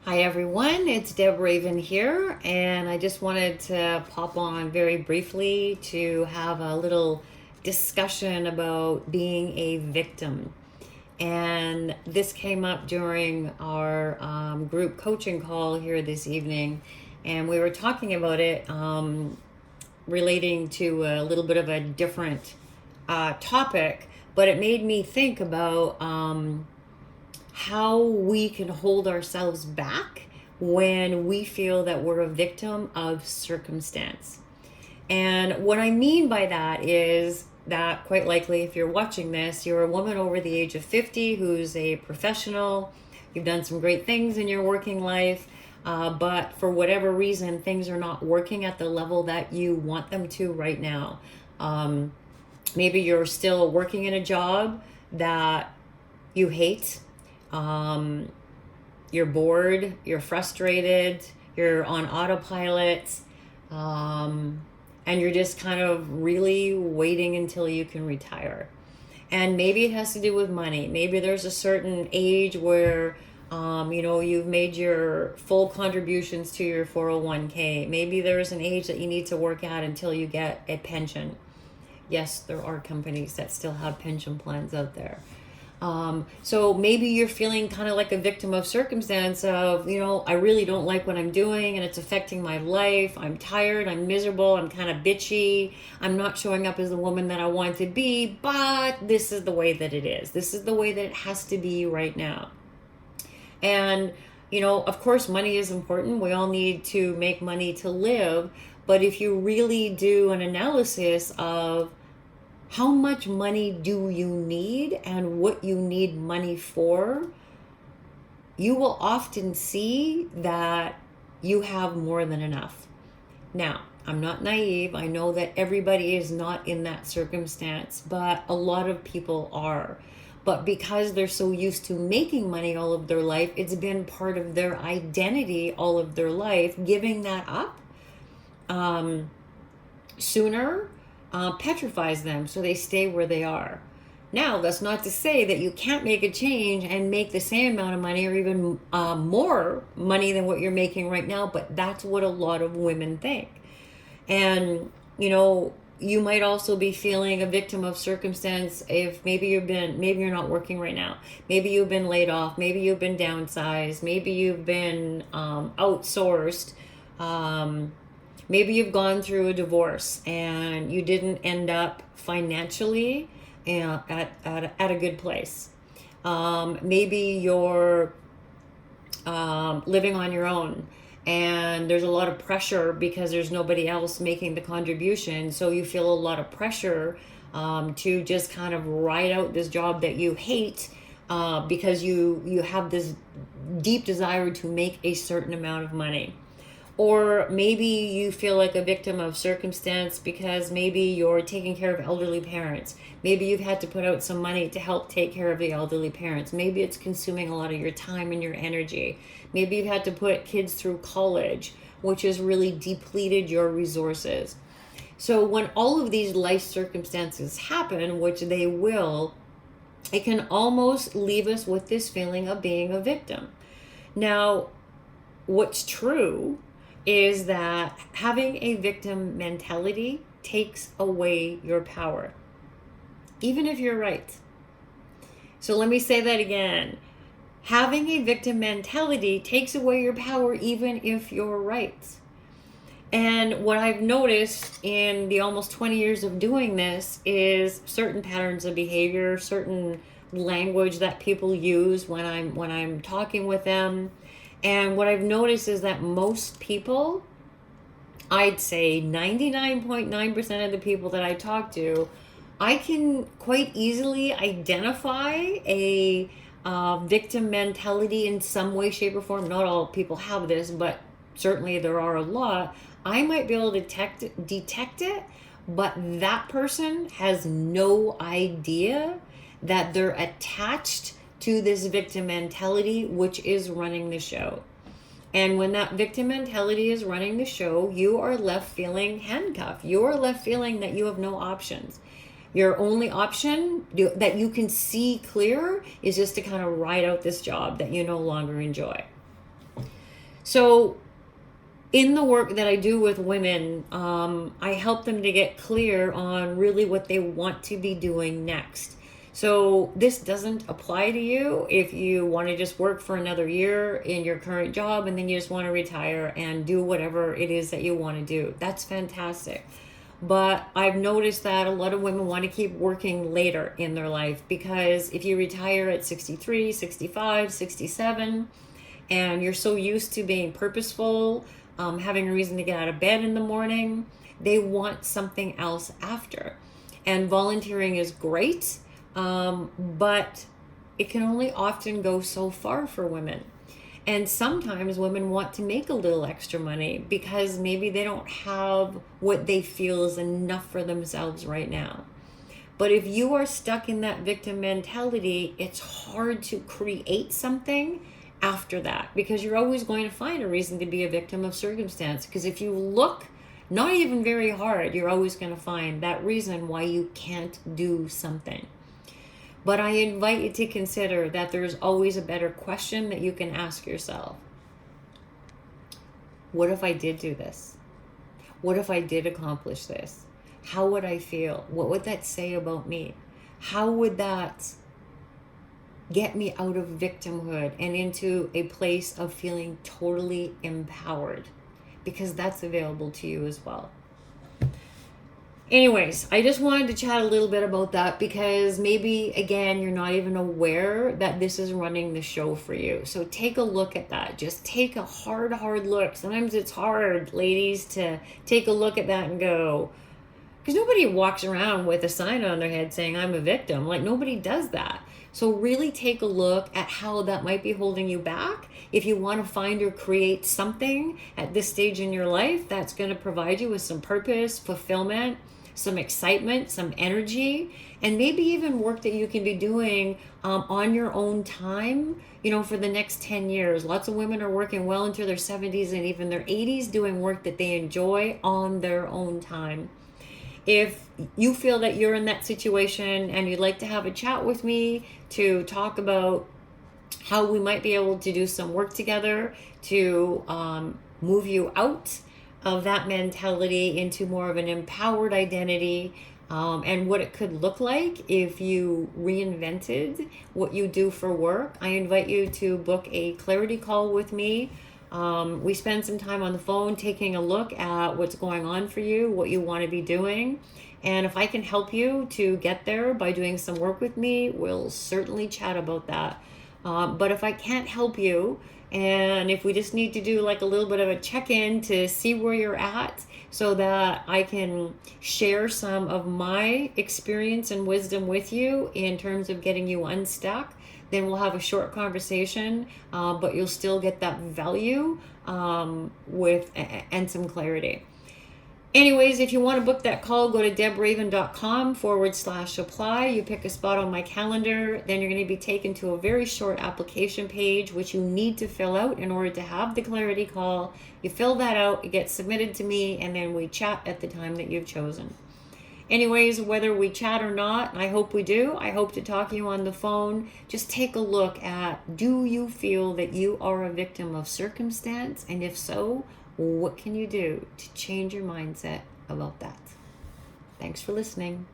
Hi everyone, it's Deb Raven here, and I just wanted to pop on very briefly to have a little discussion about being a victim. And this came up during our group coaching call here this evening, and we were talking about it relating to a little bit of a different topic, but it made me think about how we can hold ourselves back when we feel that we're a victim of circumstance. And what I mean by that is that quite likely, if you're watching this, you're a woman over the age of 50 who's a professional. You've done some great things in your working life, but for whatever reason, things are not working at the level that you want them to right now. Maybe you're still working in a job that you hate. You're bored, you're frustrated, you're on autopilot, and you're just kind of really waiting until you can retire. And maybe it has to do with money. Maybe there's a certain age where you've made your full contributions to your 401k. Maybe there's an age that you need to work at until you get a pension. Yes, there are companies that still have pension plans out there. So maybe you're feeling kind of like a victim of circumstance of, I really don't like what I'm doing and it's affecting my life. I'm tired, I'm miserable, I'm kind of bitchy. I'm not showing up as the woman that I want to be, but this is the way that it is. This is the way that it has to be right now. And, of course, money is important. We all need to make money to live. But if you really do an analysis of how much money do you need and what you need money for, you will often see that you have more than enough. Now, I'm not naive. I know that everybody is not in that circumstance, but a lot of people are. But because they're so used to making money all of their life, it's been part of their identity all of their life. Giving that up sooner petrifies them, so they stay where they are. Now, that's not to say that you can't make a change and make the same amount of money or even more money than what you're making right now, but that's what a lot of women think. And, you might also be feeling a victim of circumstance if maybe you're not working right now. Maybe you've been laid off. Maybe you've been downsized. Maybe you've been outsourced. Maybe you've gone through a divorce and you didn't end up financially at a good place. Maybe you're living on your own and there's a lot of pressure because there's nobody else making the contribution. So you feel a lot of pressure to just kind of ride out this job that you hate because you have this deep desire to make a certain amount of money. Or maybe you feel like a victim of circumstance because maybe you're taking care of elderly parents. Maybe you've had to put out some money to help take care of the elderly parents. Maybe it's consuming a lot of your time and your energy. Maybe you've had to put kids through college, which has really depleted your resources. So when all of these life circumstances happen, which they will, it can almost leave us with this feeling of being a victim. Now, what's true is that having a victim mentality takes away your power, even if you're right. So let me say that again. Having a victim mentality takes away your power, even if you're right. And what I've noticed in the almost 20 years of doing this is certain patterns of behavior, certain language that people use when I'm talking with them. And what I've noticed is that most people, I'd say 99.9% of the people that I talk to, I can quite easily identify a victim mentality in some way, shape, or form. Not all people have this, but certainly there are a lot. I might be able to detect it, but that person has no idea that they're attached to this victim mentality, which is running the show. And when that victim mentality is running the show, you are left feeling handcuffed. You are left feeling that you have no options. Your only option that you can see clear is just to kind of ride out this job that you no longer enjoy. So in the work that I do with women, I help them to get clear on really what they want to be doing next. So this doesn't apply to you if you want to just work for another year in your current job and then you just want to retire and do whatever it is that you want to do. That's fantastic. But I've noticed that a lot of women want to keep working later in their life, because if you retire at 63, 65, 67, and you're so used to being purposeful, having a reason to get out of bed in the morning, they want something else after. And volunteering is great, but it can only often go so far for women. And sometimes women want to make a little extra money because maybe they don't have what they feel is enough for themselves right now. But if you are stuck in that victim mentality, it's hard to create something after that, because you're always going to find a reason to be a victim of circumstance. Because if you look not even very hard, you're always going to find that reason why you can't do something. But I invite you to consider that there's always a better question that you can ask yourself. What if I did do this? What if I did accomplish this? How would I feel? What would that say about me? How would that get me out of victimhood and into a place of feeling totally empowered? Because that's available to you as well. Anyways, I just wanted to chat a little bit about that, because maybe, again, you're not even aware that this is running the show for you. So take a look at that. Just take a hard look. Sometimes it's hard, ladies, to take a look at that and go, because nobody walks around with a sign on their head saying, I'm a victim. Like, nobody does that. So really take a look at how that might be holding you back. If you want to find or create something at this stage in your life that's going to provide you with some purpose, fulfillment, some excitement, some energy, and maybe even work that you can be doing on your own time, for the next 10 years. Lots of women are working well into their 70s and even their 80s, doing work that they enjoy on their own time. If you feel that you're in that situation and you'd like to have a chat with me to talk about how we might be able to do some work together to move you out of that mentality into more of an empowered identity, and what it could look like if you reinvented what you do for work, I invite you to book a clarity call with me. We spend some time on the phone taking a look at what's going on for you, what you want to be doing. And if I can help you to get there by doing some work with me, we'll certainly chat about that. But if I can't help you, and if we just need to do like a little bit of a check-in to see where you're at, so that I can share some of my experience and wisdom with you in terms of getting you unstuck, then we'll have a short conversation, but you'll still get that value and some clarity. Anyways, if you want to book that call, go to debraven.com/apply. You pick a spot on my calendar. Then you're going to be taken to a very short application page, which you need to fill out in order to have the clarity call. You fill that out, it gets submitted to me, and then we chat at the time that you've chosen. Anyways, whether we chat or not, I hope we do. I hope to talk to you on the phone. Just take a look at, do you feel that you are a victim of circumstance? And if so, what can you do to change your mindset about that? Thanks for listening.